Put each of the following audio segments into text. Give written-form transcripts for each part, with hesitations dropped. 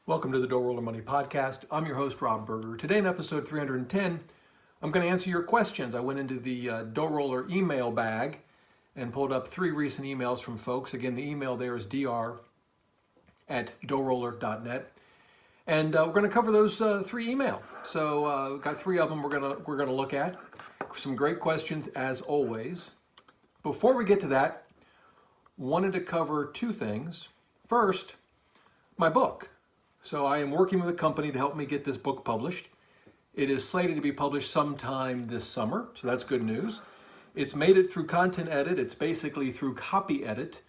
Welcome to the Dough Roller Money Podcast. I'm your host, Rob Berger. Today in episode 310, I'm going to answer your questions. I went into the Dough Roller email bag and pulled up 3 recent emails from folks. Again, the email there is dr@doughroller.net. And we're going to cover those 3 emails. So we've got 3 of them we're going to look at. Some great questions as always. Before we get to that, wanted to cover 2 things. First, my book. So I am working with a company to help me get this book published. It is slated to be published sometime this summer, so that's good news. It's made it through content edit. It's basically through copy edit.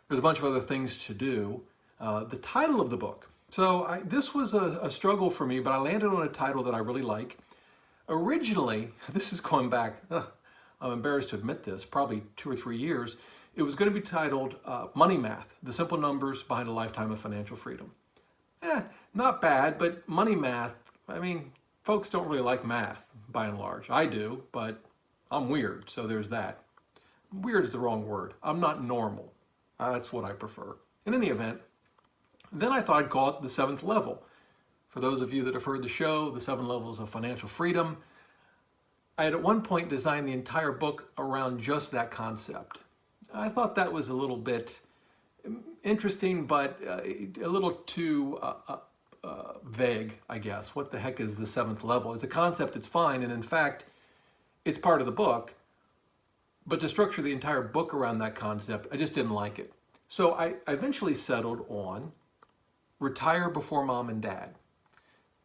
There's a bunch of other things to do. The title of the book. So this was a struggle for me, but I landed on a title that I really like. Originally, this is going back, I'm embarrassed to admit this, probably 2 or 3 years. It was going to be titled Money Math, the simple numbers behind a lifetime of financial freedom. Not bad, but money math, I mean, folks don't really like math by and large. I do, but I'm weird, so there's that. Weird is the wrong word. I'm not normal. That's what I prefer. In any event, then I thought I'd call it the 7th level. For those of you that have heard the show, the 7 levels of financial freedom, I had at one point designed the entire book around just that concept. I thought that was a little bit interesting, but a little too vague, I guess. What the heck is the 7th level? As a concept, it's fine, and in fact, it's part of the book. But to structure the entire book around that concept, I just didn't like it. So I eventually settled on Retire Before Mom and Dad.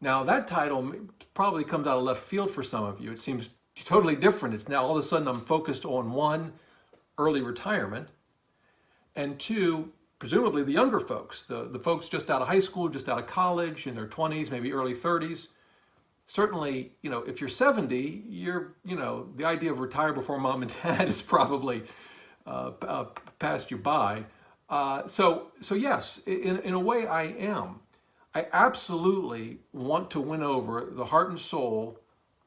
Now, that title probably comes out of left field for some of you. It seems totally different. It's now all of a sudden I'm focused on 1, early retirement, and 2, presumably the younger folks, the folks just out of high school, just out of college, in their 20s, maybe early 30s. Certainly, if you're 70, the idea of retire before mom and dad is probably passed you by. So yes, in a way I am. I absolutely want to win over the heart and soul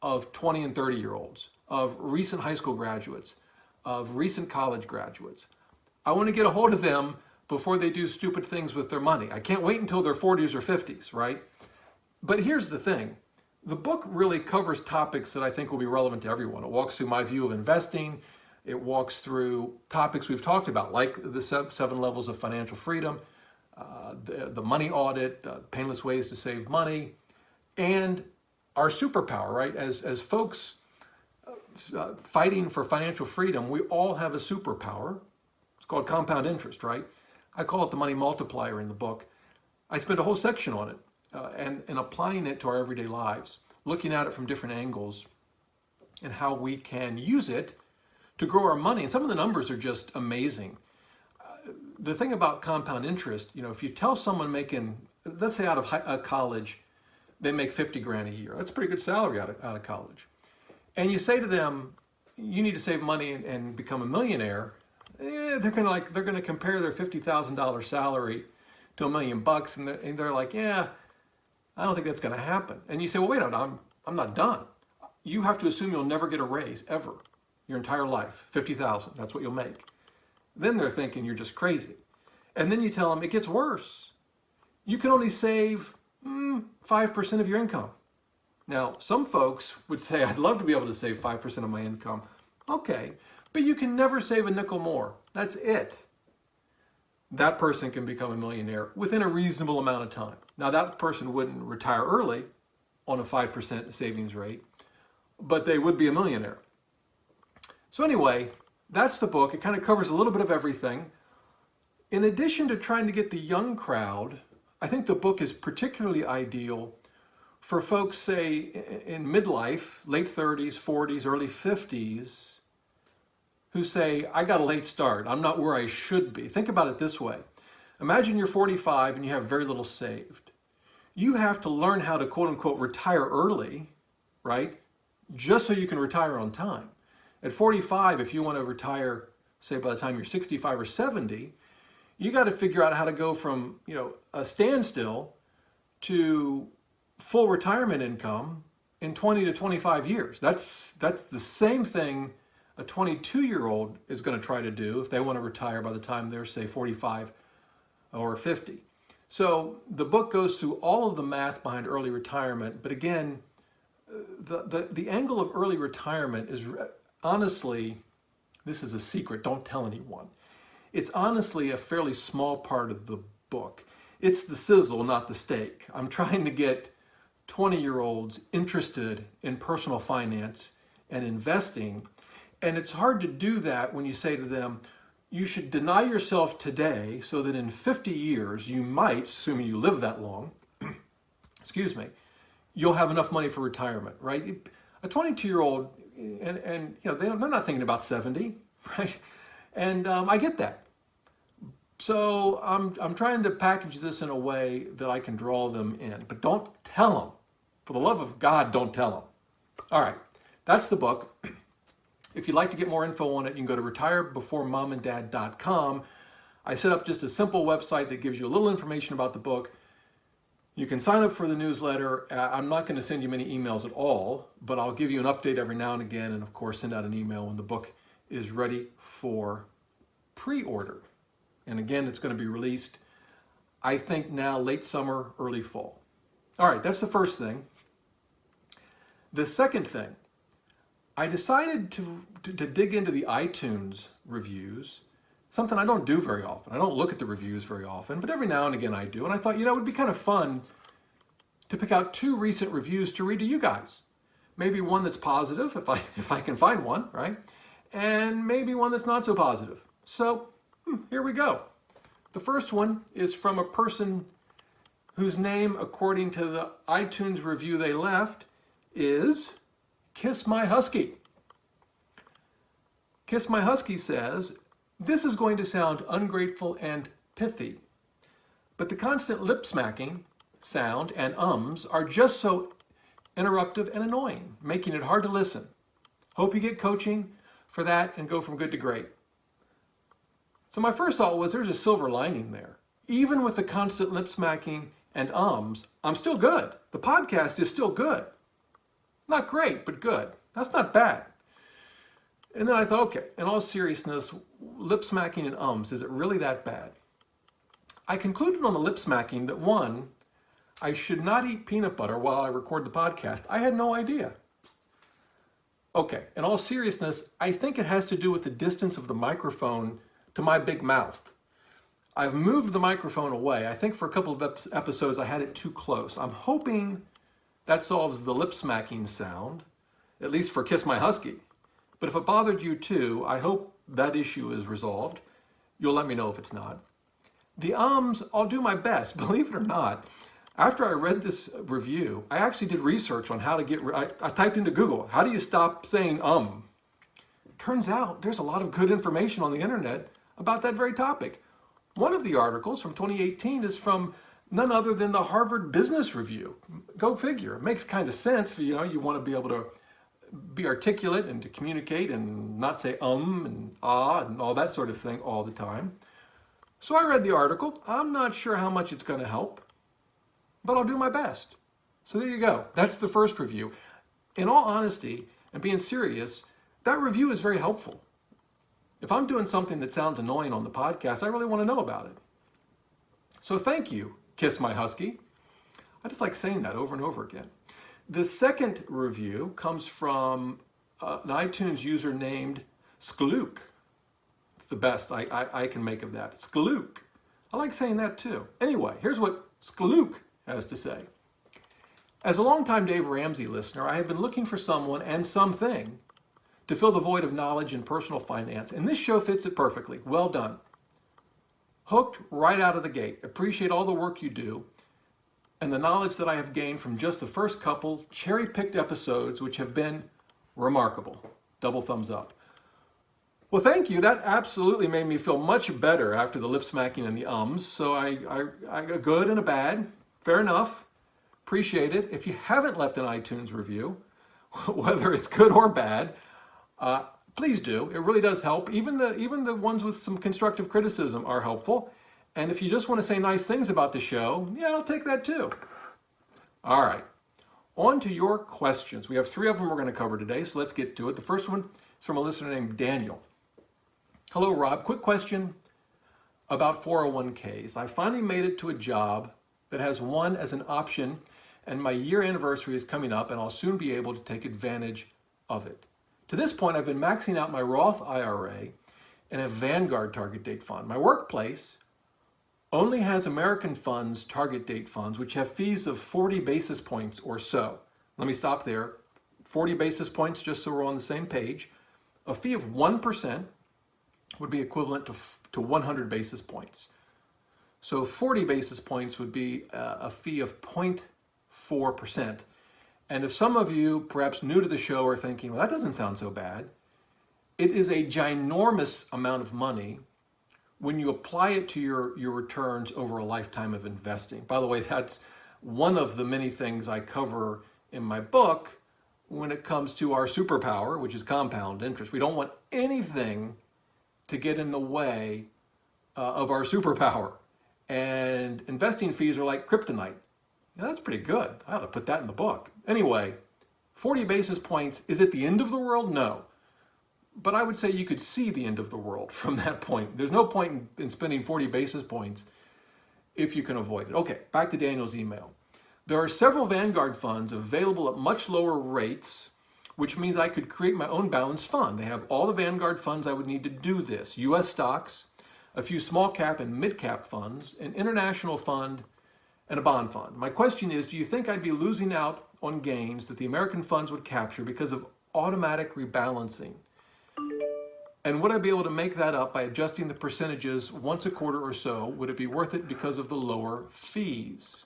of 20 and 30-year-olds, of recent high school graduates, of recent college graduates. I want to get a hold of them before they do stupid things with their money. I can't wait until their 40s or 50s, right? But here's the thing. The book really covers topics that I think will be relevant to everyone. It walks through my view of investing. It walks through topics we've talked about, like the 7 levels of financial freedom, the money audit, painless ways to save money, and our superpower, right? As folks fighting for financial freedom, we all have a superpower. It's called compound interest, right? I call it the money multiplier in the book. I spend a whole section on it and applying it to our everyday lives, looking at it from different angles and how we can use it to grow our money. And some of the numbers are just amazing. The thing about compound interest, if you tell someone making, let's say out of college, they make 50 grand a year. That's a pretty good salary out of college. And you say to them, you need to save money and become a millionaire. They're gonna compare their $50,000 salary to $1 million, and they're like, yeah, I don't think that's gonna happen. And you say, well, wait a minute, I'm not done. You have to assume you'll never get a raise ever, your entire life. 50,000, that's what you'll make. Then they're thinking you're just crazy. And then you tell them it gets worse. You can only save 5% of your income. Now, some folks would say, I'd love to be able to save 5% of my income. Okay, but you can never save a nickel more. That's it. That person can become a millionaire within a reasonable amount of time. Now, that person wouldn't retire early on a 5% savings rate, but they would be a millionaire. So anyway, that's the book. It kind of covers a little bit of everything. In addition to trying to get the young crowd, I think the book is particularly ideal for folks, say, in midlife, late 30s, 40s, early 50s, who say, I got a late start. I'm not where I should be. Think about it this way. Imagine you're 45 and you have very little saved. You have to learn how to, quote unquote, retire early, right? Just so you can retire on time. At 45, if you want to retire, say by the time you're 65 or 70, you got to figure out how to go from, a standstill to full retirement income in 20 to 25 years. That's the same thing a 22-year-old is going to try to do if they want to retire by the time they're, say, 45 or 50. So the book goes through all of the math behind early retirement, but again, the angle of early retirement is honestly, this is a secret, don't tell anyone. It's honestly a fairly small part of the book. It's the sizzle, not the steak. I'm trying to get 20-year-olds interested in personal finance and investing, and it's hard to do that when you say to them, you should deny yourself today so that in 50 years you might, assuming you live that long, excuse me, you'll have enough money for retirement, right? A 22-year-old, and you know, they're not thinking about 70, right? And I get that. So I'm trying to package this in a way that I can draw them in, but don't tell them. For the love of God, don't tell them. All right, that's the book. If you'd like to get more info on it, you can go to retirebeforemomanddad.com. I set up just a simple website that gives you a little information about the book. You can sign up for the newsletter. I'm not going to send you many emails at all, but I'll give you an update every now and again, and of course send out an email when the book is ready for pre-order. And again, it's going to be released, I think now late summer, early fall. All right, that's the first thing. The second thing, I decided to dig into the iTunes reviews, something I don't do very often. I don't look at the reviews very often, but every now and again I do. And I thought, it would be kind of fun to pick out 2 recent reviews to read to you guys. Maybe one that's positive, if I can find one, right? And maybe one that's not so positive. So here we go. The first one is from a person whose name, according to the iTunes review they left, is Kiss My Husky. Kiss My Husky says, this is going to sound ungrateful and pithy, but the constant lip smacking sound and ums are just so interruptive and annoying, making it hard to listen. Hope you get coaching for that and go from good to great. So my first thought was there's a silver lining there. Even with the constant lip smacking and ums, I'm still good. The podcast is still good. Not great, but good. That's not bad. And then I thought, okay, in all seriousness, lip smacking and ums, is it really that bad? I concluded on the lip smacking that 1, I should not eat peanut butter while I record the podcast. I had no idea. Okay, in all seriousness, I think it has to do with the distance of the microphone to my big mouth. I've moved the microphone away. I think for a couple of episodes I had it too close. I'm hoping that solves the lip smacking sound, at least for Kiss My Husky. But if it bothered you too, I hope that issue is resolved. You'll let me know if it's not. The ums, I'll do my best, believe it or not. After I read this review, I actually did research on how to get, I typed into Google, how do you stop saying Turns out there's a lot of good information on the internet about that very topic. One of the articles from 2018 is from none other than the Harvard Business Review. Go figure. It makes kind of sense. You want to be able to be articulate and to communicate and not say and ah and all that sort of thing all the time. So I read the article. I'm not sure how much it's going to help, but I'll do my best. So there you go. That's the first review. In all honesty and being serious, that review is very helpful. If I'm doing something that sounds annoying on the podcast, I really want to know about it. So thank you, Kiss My Husky. I just like saying that over and over again. The second review comes from an iTunes user named Sklook. It's the best I can make of that. Sklook. I like saying that too. Anyway, here's what Sklook has to say. As a longtime Dave Ramsey listener, I have been looking for someone and something to fill the void of knowledge in personal finance, and this show fits it perfectly. Well done. Hooked right out of the gate. Appreciate all the work you do and the knowledge that I have gained from just the first couple cherry-picked episodes, which have been remarkable. Double thumbs up. Well, thank you. That absolutely made me feel much better after the lip smacking and the ums. So I a good and a bad. Fair enough. Appreciate it. If you haven't left an iTunes review, whether it's good or bad, please do. It really does help. Even the ones with some constructive criticism are helpful. And if you just want to say nice things about the show, yeah, I'll take that too. All right. On to your questions. We have 3 of them we're going to cover today, so let's get to it. The first one is from a listener named Daniel. Hello, Rob. Quick question. about 401ks. I finally made it to a job that has one as an option, and my year anniversary is coming up, and I'll soon be able to take advantage of it. To this point, I've been maxing out my Roth IRA and a Vanguard target date fund. My workplace only has American funds target date funds, which have fees of 40 basis points or so. Let me stop there. 40 basis points, just so we're on the same page. A fee of 1% would be equivalent to 100 basis points. So 40 basis points would be a fee of 0.4%. And if some of you, perhaps new to the show, are thinking, well, that doesn't sound so bad, it is a ginormous amount of money when you apply it to your returns over a lifetime of investing. By the way, that's one of the many things I cover in my book when it comes to our superpower, which is compound interest. We don't want anything to get in the way of our superpower. And investing fees are like kryptonite. Yeah, that's pretty good. I ought to put that in the book. Anyway, 40 basis points, is it the end of the world? No. But I would say you could see the end of the world from that point. There's no point in spending 40 basis points if you can avoid it. Okay, back to Daniel's email. There are several Vanguard funds available at much lower rates, which means I could create my own balanced fund. They have all the Vanguard funds I would need to do this. US stocks, a few small cap and mid cap funds, an international fund, and a bond fund. My question is, do you think I'd be losing out on gains that the American funds would capture because of automatic rebalancing? And would I be able to make that up by adjusting the percentages once a quarter or so? Would it be worth it because of the lower fees?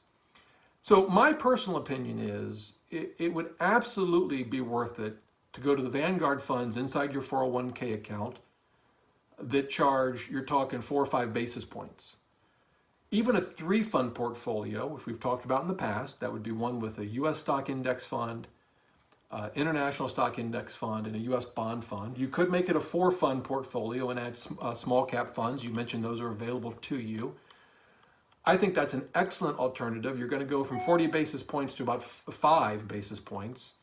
So my personal opinion is it would absolutely be worth it to go to the Vanguard funds inside your 401k account that charge, you're talking 4 or 5 basis points. Even a 3-fund portfolio, which we've talked about in the past, that would be one with a US stock index fund, international stock index fund, and a US bond fund. You could make it a 4-fund portfolio and add small cap funds. You mentioned those are available to you. I think that's an excellent alternative. You're going to go from 40 basis points to about 5 basis points.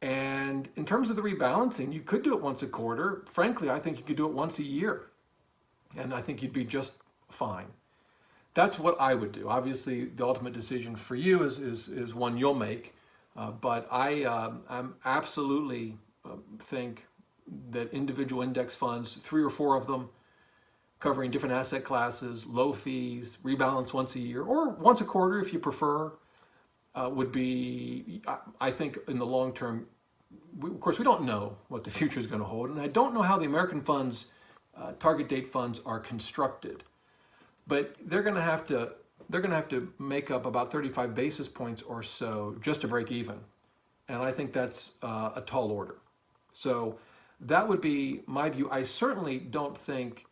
And in terms of the rebalancing, you could do it once a quarter. Frankly, I think you could do it once a year. And I think you'd be just fine. That's what I would do. Obviously, the ultimate decision for you is one you'll make. But I'm absolutely think that individual index funds, 3 or 4 of them, covering different asset classes, low fees, rebalance once a year, or once a quarter if you prefer, would be, I think, in the long term. Of course, we don't know what the future is going to hold, and I don't know how the American funds, target date funds, are constructed. But they're going to have to make up about 35 basis points or so just to break even, and I think that's a tall order. So that would be my view. I certainly don't think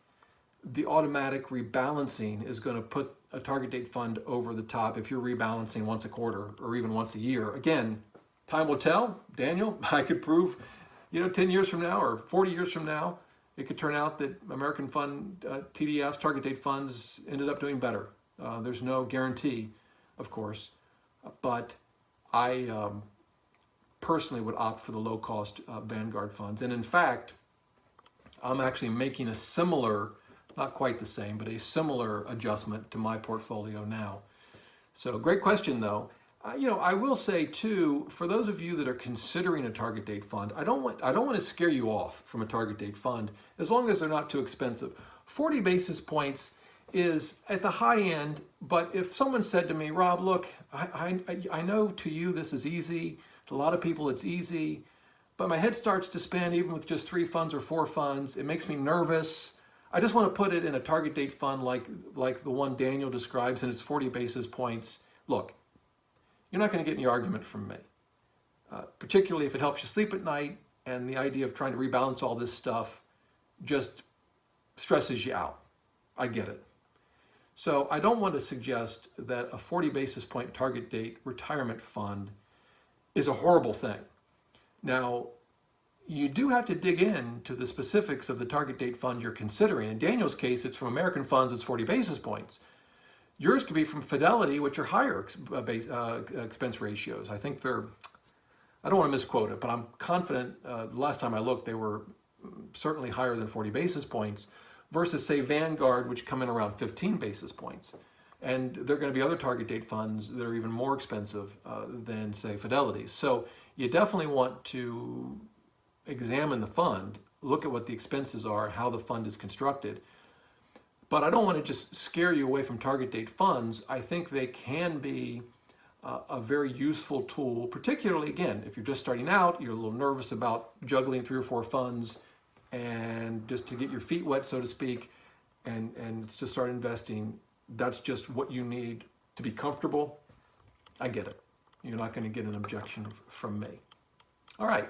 the automatic rebalancing is going to put a target date fund over the top if you're rebalancing once a quarter or even once a year. Again, time will tell. Daniel, I could prove, 10 years from now or 40 years from now, it could turn out that American fund TDFs, target date funds, ended up doing better. There's no guarantee, of course, but I personally would opt for the low-cost Vanguard funds. And in fact, I'm actually making a similar, not quite the same, but a similar adjustment to my portfolio now. So great question, though. I will say too, for those of you that are considering a target date fund, I don't want to scare you off from a target date fund as long as they're not too expensive. 40 basis points is at the high end, but if someone said to me, Rob, look, I know to you this is easy, to a lot of people it's easy, but my head starts to spin even with just 3 funds or 4 funds. It makes me nervous. I just want to put it in a target date fund like the one Daniel describes, and it's 40 basis points. Look, you're not going to get any argument from me, particularly if it helps you sleep at night and the idea of trying to rebalance all this stuff just stresses you out. I get it. So I don't want to suggest that a 40 basis point target date retirement fund is a horrible thing. Now, you do have to dig into the specifics of the target date fund you're considering. In Daniel's case, it's from American funds, it's 40 basis points. Yours could be from Fidelity, which are higher expense ratios. I think I don't want to misquote it, but I'm confident the last time I looked, they were certainly higher than 40 basis points. versus say Vanguard, which come in around 15 basis points. And there are going to be other target date funds that are even more expensive than say Fidelity. So you definitely want to examine the fund, look at what the expenses are, how the fund is constructed. But I don't want to just scare you away from target date funds. I think they can be a very useful tool, particularly, again, if you're just starting out, you're a little nervous about juggling 3 or 4 funds, and just to get your feet wet, so to speak, and to start investing, that's just what you need to be comfortable. I get it. You're not going to get an objection from me. All right.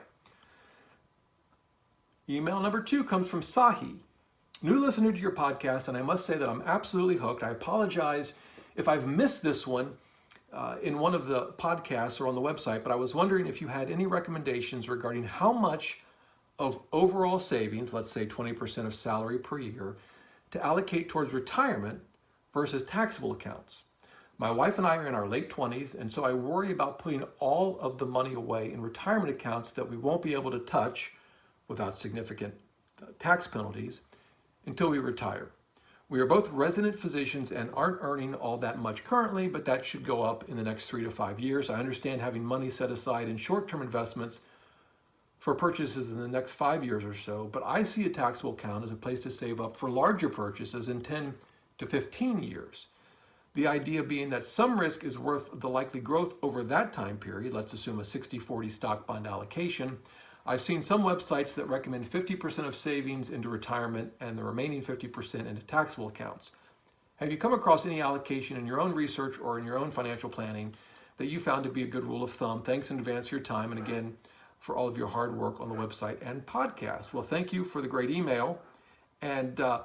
Email number 2 comes from Sahi. New listener to your podcast, and I must say that I'm absolutely hooked. I apologize if I've missed this one in one of the podcasts or on the website, but I was wondering if you had any recommendations regarding how much of overall savings, let's say 20% of salary per year, to allocate towards retirement versus taxable accounts. My wife and I are in our late 20s, and so I worry about putting all of the money away in retirement accounts that we won't be able to touch without significant tax penalties until we retire. We are both resident physicians and aren't earning all that much currently, but that should go up in the next 3 to 5 years. I understand having money set aside in short-term investments for purchases in the next 5 years or so, but I see a taxable account as a place to save up for larger purchases in 10 to 15 years. The idea being that some risk is worth the likely growth over that time period. Let's assume a 60-40 stock bond allocation. I've seen some websites that recommend 50% of savings into retirement and the remaining 50% into taxable accounts. Have you come across any allocation in your own research or in your own financial planning that you found to be a good rule of thumb? Thanks in advance for your time, and again, for all of your hard work on the website and podcast. Well, thank you for the great email, and a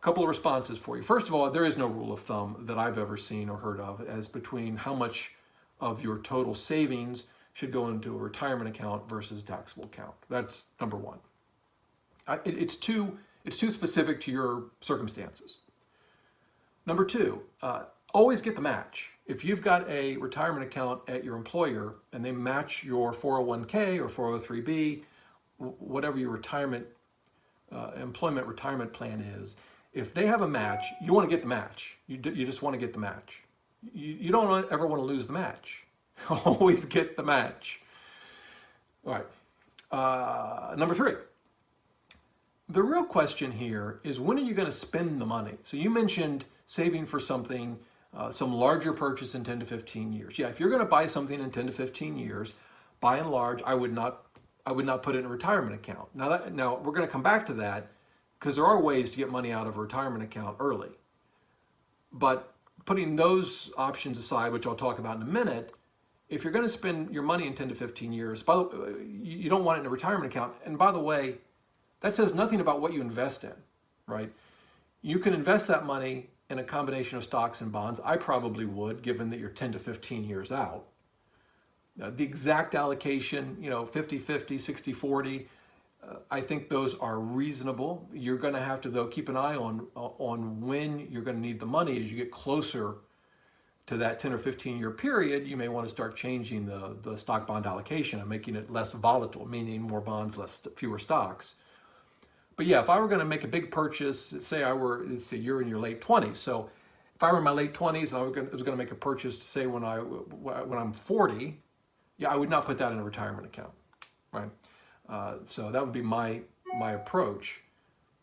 couple of responses for you. First of all, there is no rule of thumb that I've ever seen or heard of as between how much of your total savings should go into a retirement account versus a taxable account. That's number one. It's too specific to your circumstances. Number two, always get the match. If you've got a retirement account at your employer and they match your 401k or 403b, whatever your employment retirement plan is, if they have a match, you want to get the match. You just want to get the match. You don't ever want to lose the match. Always get the match. All right. Number 3. The real question here is, when are you going to spend the money? So you mentioned saving for something, some larger purchase in 10 to 15 years. Yeah, if you're going to buy something in 10 to 15 years, by and large, I would not put it in a retirement account. Now we're going to come back to that, because there are ways to get money out of a retirement account early. But putting those options aside, which I'll talk about in a minute, if you're going to spend your money in 10 to 15 years, you don't want it in a retirement account. And by the way, that says nothing about what you invest in, right? You can invest that money in a combination of stocks and bonds. I probably would, given that you're 10 to 15 years out. The exact allocation, 50-50, 60-40, I think those are reasonable. You're going to have to, though, keep an eye on when you're going to need the money. As you get closer to that 10 or 15 year period, you may want to start changing the stock bond allocation and making it less volatile, meaning more bonds, fewer stocks. But yeah, if I were going to make a big purchase, say you're in your late 20s. So if I were in my late 20s and I was going to make a purchase, say when I'm 40, yeah, I would not put that in a retirement account, right? So that would be my approach.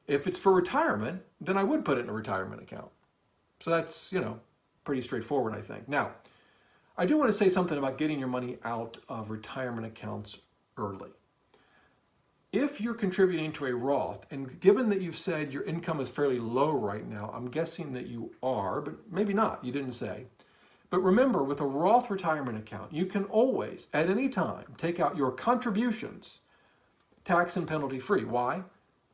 If it's for retirement, then I would put it in a retirement account. So that's, pretty straightforward, I think. Now, I do want to say something about getting your money out of retirement accounts early. If you're contributing to a Roth, and given that you've said your income is fairly low right now, I'm guessing that you are, but maybe not, you didn't say. But remember, with a Roth retirement account, you can always, at any time, take out your contributions tax and penalty free. Why?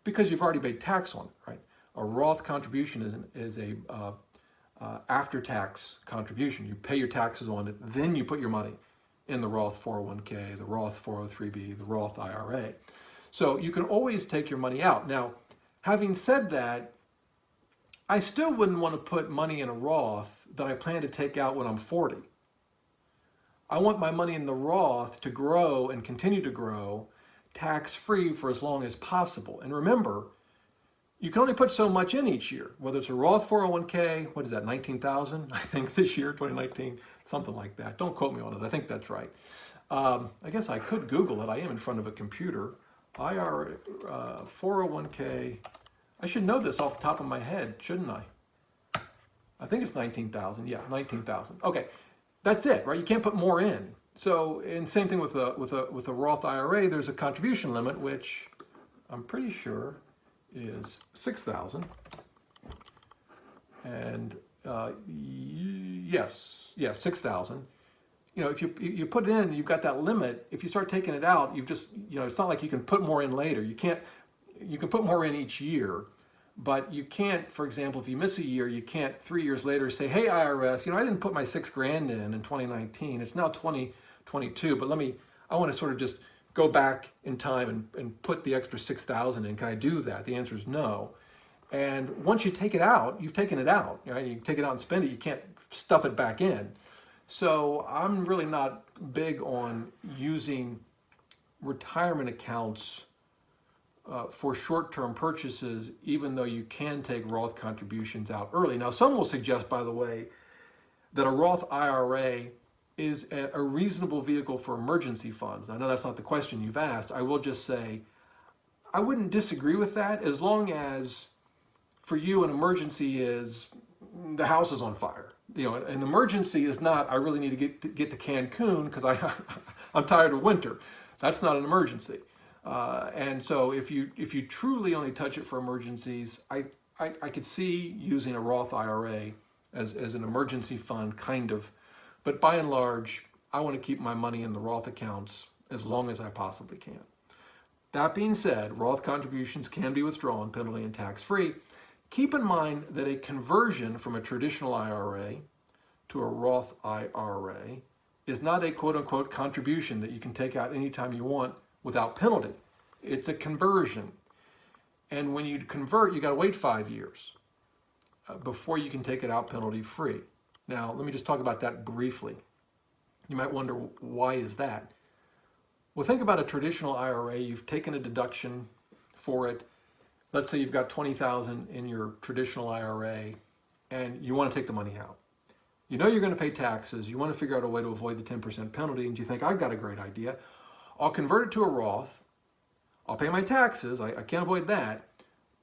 Because you've already paid tax on it, right? A Roth contribution is a after-tax contribution. You pay your taxes on it, then you put your money in the Roth 401k, the Roth 403b, the Roth IRA. So you can always take your money out. Now, having said that, I still wouldn't want to put money in a Roth that I plan to take out when I'm 40. I want my money in the Roth to grow and continue to grow tax-free for as long as possible. And remember, you can only put so much in each year, whether it's a Roth 401k, what is that, 19,000, I think this year, 2019, something like that. Don't quote me on it, I think that's right. I guess I could Google it, I am in front of a computer. IRA, 401k, I should know this off the top of my head, shouldn't I? I think it's 19,000, yeah, 19,000. Okay, that's it, right? You can't put more in. So, and same thing with a Roth IRA, there's a contribution limit, which I'm pretty sure is 6,000, and yes, 6,000. You know, if you put it in, you've got that limit. If you start taking it out, you've just, you know, it's not like you can put more in later. You can put more in each year, but you can't, for example, if you miss a year, you can't 3 years later say, hey IRS, you know, I didn't put my $6,000 in 2019. It's now 2022, but I want to sort of just go back in time and put the extra 6,000 in. Can I do that? The answer is no. And once you take it out, you've taken it out. Right? You take it out and spend it. You can't stuff it back in. So I'm really not big on using retirement accounts for short-term purchases, even though you can take Roth contributions out early. Now, some will suggest, by the way, that a Roth IRA is a reasonable vehicle for emergency funds. I know that's not the question you've asked. I will just say, I wouldn't disagree with that as long as for you an emergency is the house is on fire. You know, an emergency is not, I really need to get to Cancun because I'm tired of winter. That's not an emergency. And so if you truly only touch it for emergencies, I could see using a Roth IRA as an emergency fund, kind of. But by and large, I want to keep my money in the Roth accounts as long as I possibly can. That being said, Roth contributions can be withdrawn, penalty and tax-free. Keep in mind that a conversion from a traditional IRA to a Roth IRA is not a quote-unquote contribution that you can take out anytime you want without penalty. It's a conversion. And when you convert, you got to wait 5 years before you can take it out penalty-free. Now, let me just talk about that briefly. You might wonder, why is that? Well, think about a traditional IRA. You've taken a deduction for it. Let's say you've got $20,000 in your traditional IRA and you want to take the money out. You know you're going to pay taxes. You want to figure out a way to avoid the 10% penalty, and you think, I've got a great idea. I'll convert it to a Roth. I'll pay my taxes. I can't avoid that.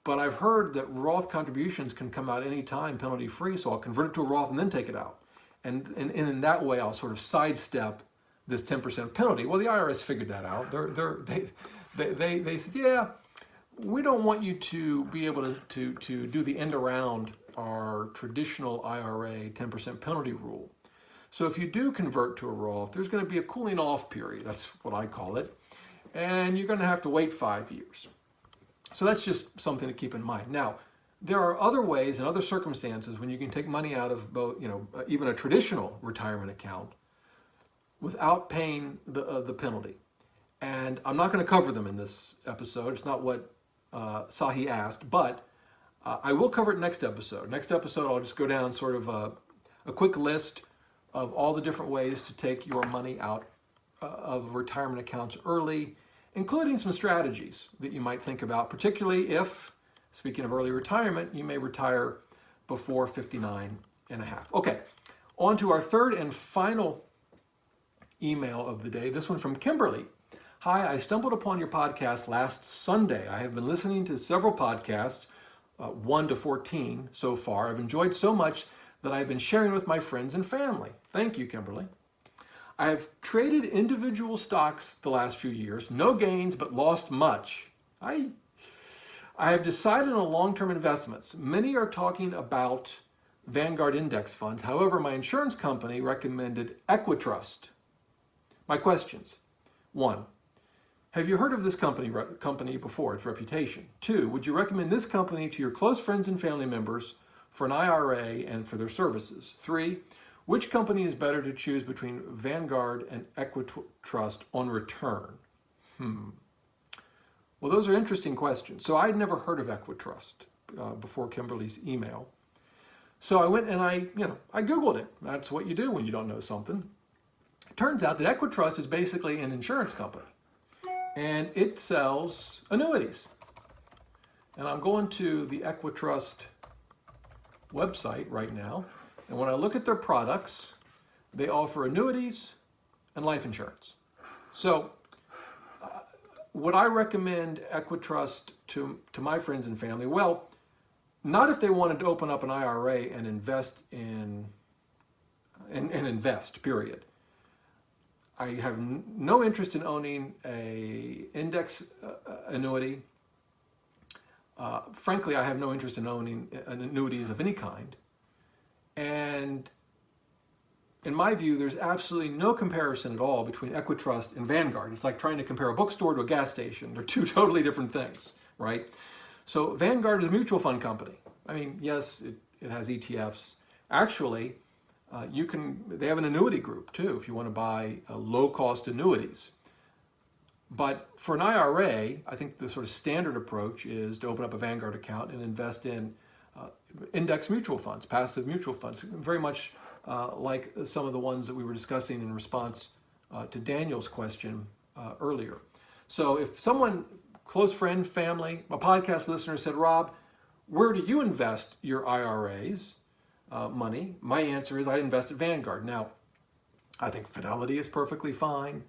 But I've heard that Roth contributions can come out anytime penalty-free, so I'll convert it to a Roth and then take it out. And in that way, I'll sort of sidestep this 10% penalty. Well, the IRS figured that out. They said, yeah, we don't want you to be able to do the end around our traditional IRA 10% penalty rule. So if you do convert to a Roth, there's going to be a cooling off period. That's what I call it. And you're going to have to wait 5 years. So that's just something to keep in mind. Now, there are other ways and other circumstances when you can take money out of both, even a traditional retirement account without paying the penalty. And I'm not going to cover them in this episode. It's not what Sahi asked, but I will cover it next episode. Next episode, I'll just go down sort of a quick list of all the different ways to take your money out of retirement accounts early, including some strategies that you might think about, particularly if, speaking of early retirement, you may retire before 59 and a half. Okay, on to our third and final email of the day, this one from Kimberly. Hi, I stumbled upon your podcast last Sunday. I have been listening to several podcasts, 1 to 14 so far. I've enjoyed so much that I've been sharing with my friends and family. Thank you, Kimberly. I have traded individual stocks the last few years, no gains, but lost much. I have decided on long-term investments. Many are talking about Vanguard index funds. However, my insurance company recommended Equitrust. My questions. 1, have you heard of this company before, its reputation? 2, would you recommend this company to your close friends and family members for an IRA and for their services? 3, which company is better to choose between Vanguard and Equitrust on return? Well, those are interesting questions. So I'd never heard of Equitrust before Kimberly's email. So I went and I Googled it. That's what you do when you don't know something. It turns out that Equitrust is basically an insurance company, and it sells annuities. And I'm going to the Equitrust website right now. And when I look at their products, they offer annuities and life insurance. So would I recommend Equitrust to my friends and family? Well, not if they wanted to open up an IRA and invest in, and invest, period. I have no interest in owning a index annuity. Frankly, I have no interest in owning annuities of any kind. And in my view, there's absolutely no comparison at all between Equitrust and Vanguard. It's like trying to compare a bookstore to a gas station. They're two totally different things, right? So Vanguard is a mutual fund company. I mean, yes, it has ETFs. Actually, they have an annuity group too if you want to buy low-cost annuities. But for an IRA, I think the sort of standard approach is to open up a Vanguard account and invest in index mutual funds, passive mutual funds, very much like some of the ones that we were discussing in response to Daniel's question earlier. So if someone, close friend, family, a podcast listener said, Rob, where do you invest your IRAs money? My answer is I invest at Vanguard. Now, I think Fidelity is perfectly fine.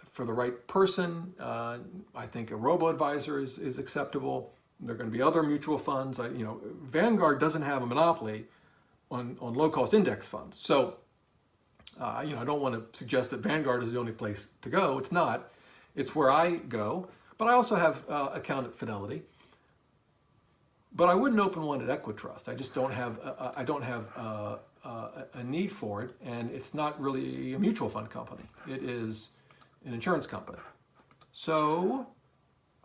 For the right person, I think a robo-advisor is acceptable. There are going to be other mutual funds. Vanguard doesn't have a monopoly on low-cost index funds. So, I don't want to suggest that Vanguard is the only place to go. It's not. It's where I go. But I also have an account at Fidelity. But I wouldn't open one at Equitrust. I just don't have. I don't have a need for it, and it's not really a mutual fund company. It is an insurance company. So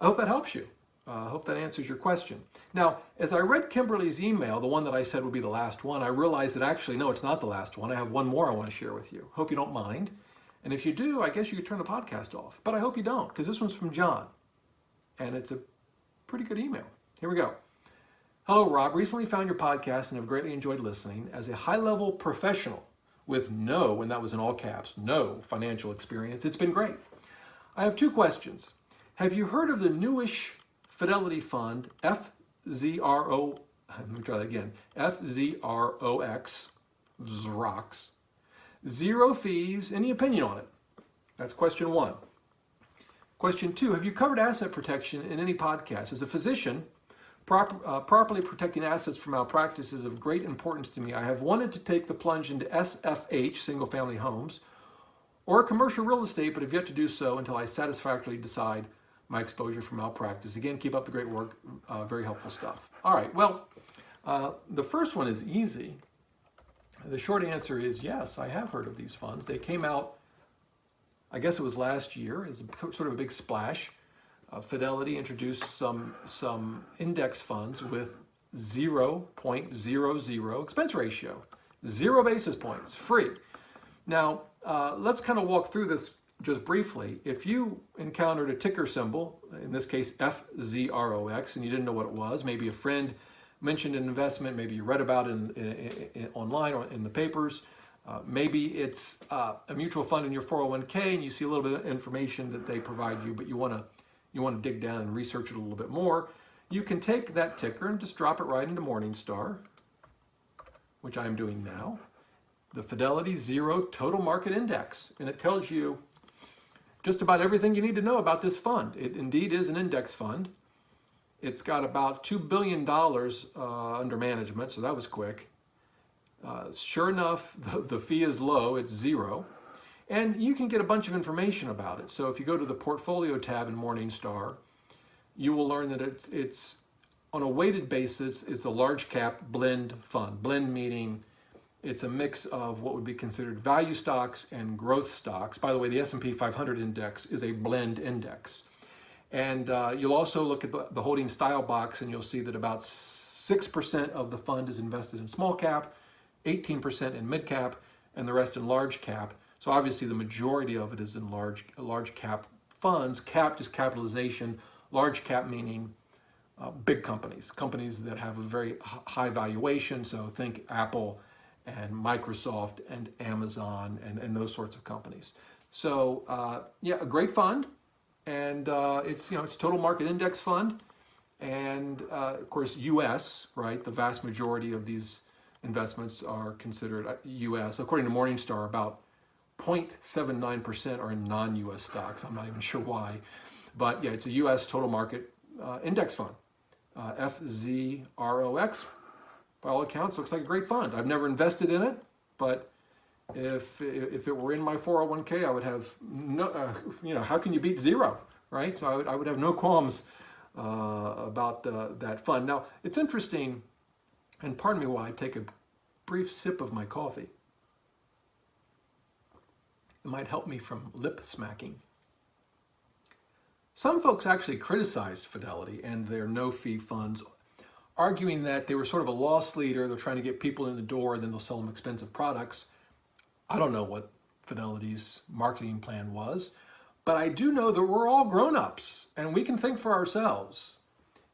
I hope that helps you. I hope that answers your question. Now, as I read Kimberly's email, the one that I said would be the last one, I realized that actually, no, it's not the last one. I have one more I want to share with you. Hope you don't mind. And if you do, I guess you could turn the podcast off. But I hope you don't, because this one's from John. And it's a pretty good email. Here we go. Hello, Rob. Recently found your podcast and have greatly enjoyed listening. As a high-level professional with no, and that was in all caps, no financial experience, it's been great. I have two questions. Have you heard of the newish Fidelity fund, FZRO, let me try that again, FZROX, ZROX, zero fees, any opinion on it? That's question one. Question two, have you covered asset protection in any podcast? As a physician, properly protecting assets from malpractice is of great importance to me. I have wanted to take the plunge into SFH, single-family homes, or commercial real estate, but have yet to do so until I satisfactorily decide my exposure for malpractice. Again, keep up the great work. Very helpful stuff. All right, well, the first one is easy. The short answer is yes, I have heard of these funds. They came out, I guess it was last year, as sort of a big splash. Fidelity introduced some index funds with 0.00 expense ratio, 0 basis points, free. Now, let's kind of walk through this just briefly. If you encountered a ticker symbol, in this case FZROX, and you didn't know what it was, maybe a friend mentioned an investment, maybe you read about it online or in the papers, maybe it's a mutual fund in your 401k and you see a little bit of information that they provide you, but you want to dig down and research it a little bit more, you can take that ticker and just drop it right into Morningstar, which I'm doing now, the Fidelity Zero Total Market Index, and it tells you just about everything you need to know about this fund. It indeed is an index fund. It's got about $2 billion under management, so that was quick. Sure enough, the fee is low, it's 0. And you can get a bunch of information about it. So if you go to the Portfolio tab in Morningstar, you will learn that it's on a weighted basis, it's a large cap blend fund. Blend meaning it's a mix of what would be considered value stocks and growth stocks. By the way, the S&P 500 index is a blend index. And you'll also look at the holding style box and you'll see that about 6% of the fund is invested in small cap, 18% in mid cap, and the rest in large cap. So obviously the majority of it is in large cap funds. Cap is capitalization, large cap meaning big companies that have a very high valuation. So think Apple and Microsoft and Amazon and those sorts of companies. So yeah, a great fund, and it's total market index fund. And of course, U.S., right? The vast majority of these investments are considered U.S. According to Morningstar, about 0.79% are in non-U.S. stocks. I'm not even sure why. But yeah, it's a U.S. total market index fund. FZROX, by all accounts, looks like a great fund. I've never invested in it, but if it were in my 401k, I would have no, how can you beat zero, right? So I would have no qualms about that fund. Now, it's interesting, and pardon me while I take a brief sip of my coffee. It might help me from lip smacking. Some folks actually criticized Fidelity and their no-fee funds, arguing that they were sort of a loss leader. They're trying to get people in the door, and then they'll sell them expensive products. I don't know what Fidelity's marketing plan was, but I do know that we're all grown-ups, and we can think for ourselves.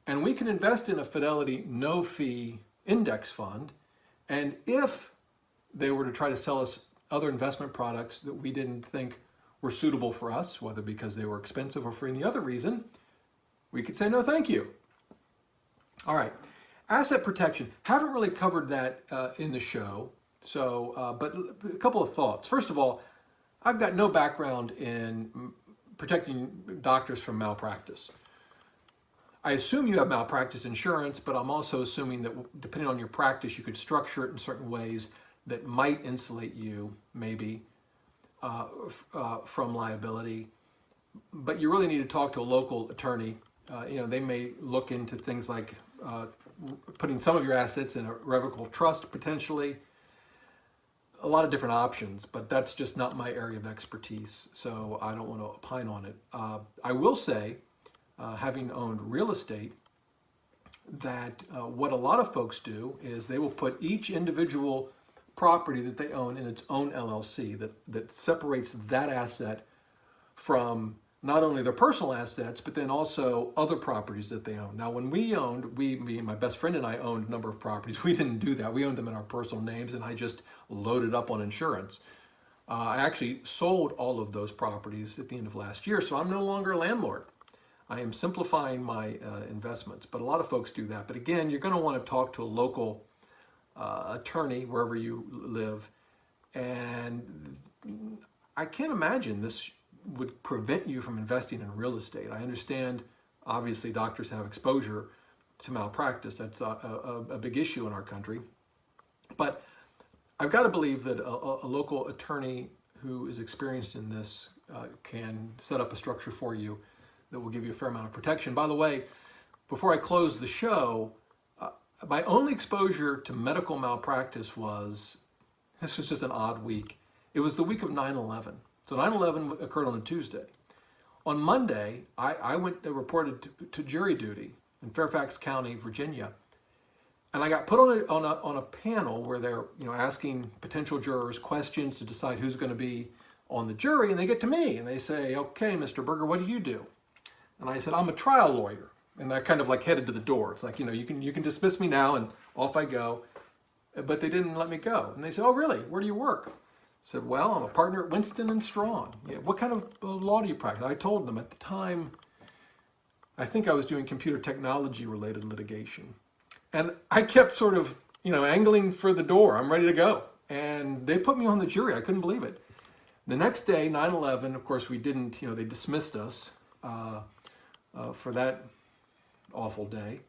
And we can invest in a Fidelity no-fee index fund, and if they were to try to sell us other investment products that we didn't think were suitable for us, whether because they were expensive or for any other reason, we could say no thank you. All right, asset protection. Haven't really covered that in the show, so but a couple of thoughts. First of all, I've got no background in protecting doctors from malpractice. I assume you have malpractice insurance, but I'm also assuming that depending on your practice, you could structure it in certain ways that might insulate you, maybe, from liability. But you really need to talk to a local attorney. They may look into things like putting some of your assets in a revocable trust, potentially. A lot of different options, but that's just not my area of expertise, so I don't want to opine on it. I will say, having owned real estate, that what a lot of folks do is they will put each individual property that they own in its own LLC that separates that asset from not only their personal assets, but then also other properties that they own. Now, when we owned, me and my best friend and I owned a number of properties. We didn't do that. We owned them in our personal names, and I just loaded up on insurance. I actually sold all of those properties at the end of last year, so I'm no longer a landlord. I am simplifying my investments, but a lot of folks do that. But again, you're going to want to talk to a local attorney wherever you live, and I can't imagine this would prevent you from investing in real estate. I understand, obviously, doctors have exposure to malpractice. That's a big issue in our country. But I've got to believe that a local attorney who is experienced in this can set up a structure for you that will give you a fair amount of protection. By the way, before I close the show, my only exposure to medical malpractice this was just an odd week. It was the week of 9/11. So 9/11 occurred on a Tuesday. On Monday, I went and reported to jury duty in Fairfax County, Virginia, and I got put on a panel where they're asking potential jurors questions to decide who's going to be on the jury, and they get to me and they say, "Okay, Mr. Berger, what do you do?" And I said, "I'm a trial lawyer," and I kind of headed to the door. It's like, you can dismiss me now, and off I go. But they didn't let me go, and they said, "Oh, really? Where do you work?" I said, "Well, I'm a partner at Winston and Strawn." "Yeah, what kind of law do you practice?" I told them at the time, I think I was doing computer technology related litigation. And I kept sort of, angling for the door. I'm ready to go. And they put me on the jury. I couldn't believe it. The next day, 9/11, of course, we didn't, they dismissed us for that awful day.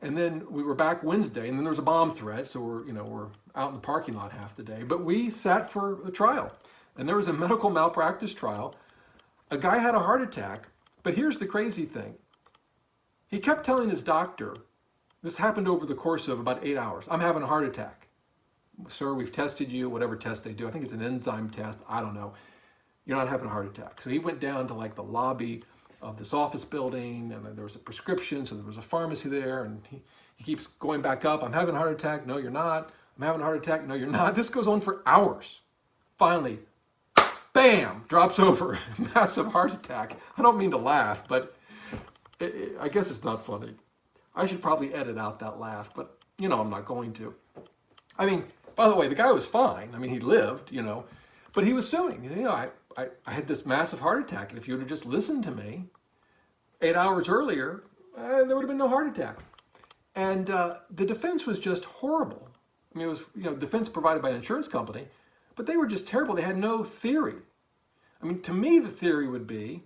And then we were back Wednesday, and then there was a bomb threat, so we're out in the parking lot half the day. But we sat for the trial, and there was a medical malpractice trial. A guy had a heart attack, but here's the crazy thing. He kept telling his doctor, this happened over the course of about 8 hours, "I'm having a heart attack. Sir, we've tested you," whatever test they do. I think it's an enzyme test. I don't know. "You're not having a heart attack." So he went down to the lobby of this office building, and there was a prescription, so there was a pharmacy there, and he keeps going back up. "I'm having a heart attack." "No, you're not." "I'm having a heart attack." "No, you're not." This goes on for hours. Finally, bam, drops over. Massive heart attack. I don't mean to laugh, but I guess it's not funny. I should probably edit out that laugh, but I'm not going to. I mean, by the way, the guy was fine. I mean, he lived, but he was suing. I had this massive heart attack, and if you would have just listened to me 8 hours earlier, there would have been no heart attack. And the defense was just horrible. I mean, it was defense provided by an insurance company, but they were just terrible. They had no theory. I mean, to me, the theory would be,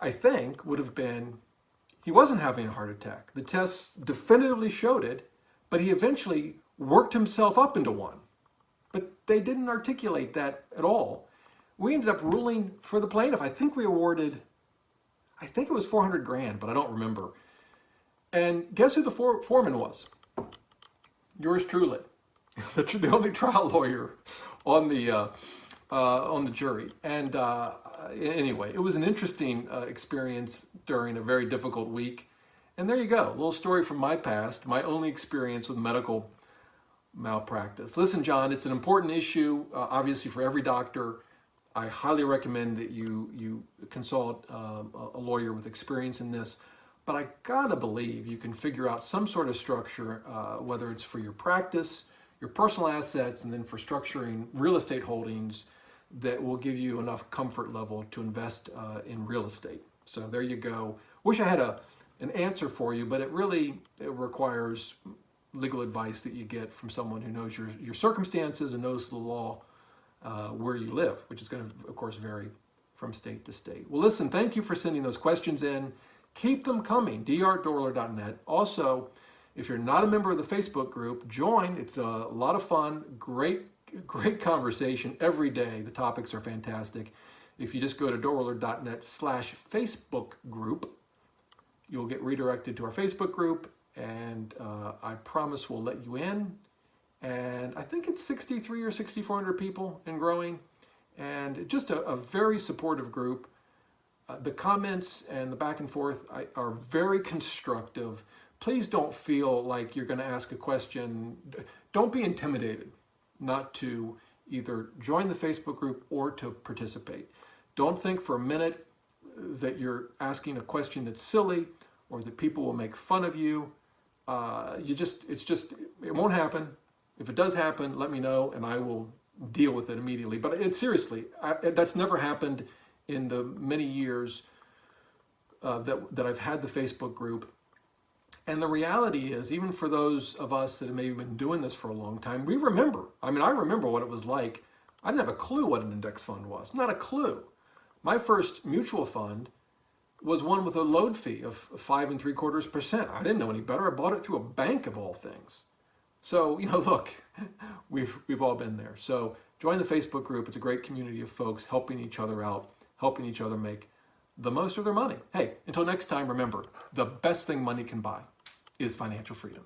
I think, would have been he wasn't having a heart attack. The tests definitively showed it, but he eventually worked himself up into one. But they didn't articulate that at all. We ended up ruling for the plaintiff. I think we awarded, I think it was $400,000, but I don't remember. And guess who the foreman was? Yours truly, the only trial lawyer on the jury. And anyway, it was an interesting experience during a very difficult week. And there you go, a little story from my past, my only experience with medical malpractice. Listen, John, it's an important issue, obviously, for every doctor. I highly recommend that you consult a lawyer with experience in this. But I gotta believe you can figure out some sort of structure, whether it's for your practice, your personal assets, and then for structuring real estate holdings that will give you enough comfort level to invest in real estate. So there you go. Wish I had an answer for you, but it requires legal advice that you get from someone who knows your circumstances and knows the law where you live, which is going to, of course, vary from state to state. Well, listen, thank you for sending those questions in. Keep them coming, dr@dorler.net. Also, if you're not a member of the Facebook group, join. It's a lot of fun, great conversation every day. The topics are fantastic. If you just go to dorler.net/Facebook group, you'll get redirected to our Facebook group, and I promise we'll let you in. And I think it's 6,300 or 6,400 people and growing, and just a very supportive group. The comments and the back and forth are very constructive. Please don't feel like you're going to ask a question. Don't be intimidated not to either join the Facebook group or to participate. Don't think for a minute that you're asking a question that's silly or that people will make fun of you. It won't happen. If it does happen, let me know and I will deal with it immediately. But seriously, that's never happened in the many years that I've had the Facebook group. And the reality is, even for those of us that have maybe been doing this for a long time, we remember. I mean, I remember what it was like. I didn't have a clue what an index fund was. Not a clue. My first mutual fund was one with a load fee of 5 3/4%. I didn't know any better. I bought it through a bank of all things. So, look, we've all been there. So join the Facebook group. It's a great community of folks helping each other out, helping each other make the most of their money. Hey, until next time, remember, the best thing money can buy is financial freedom.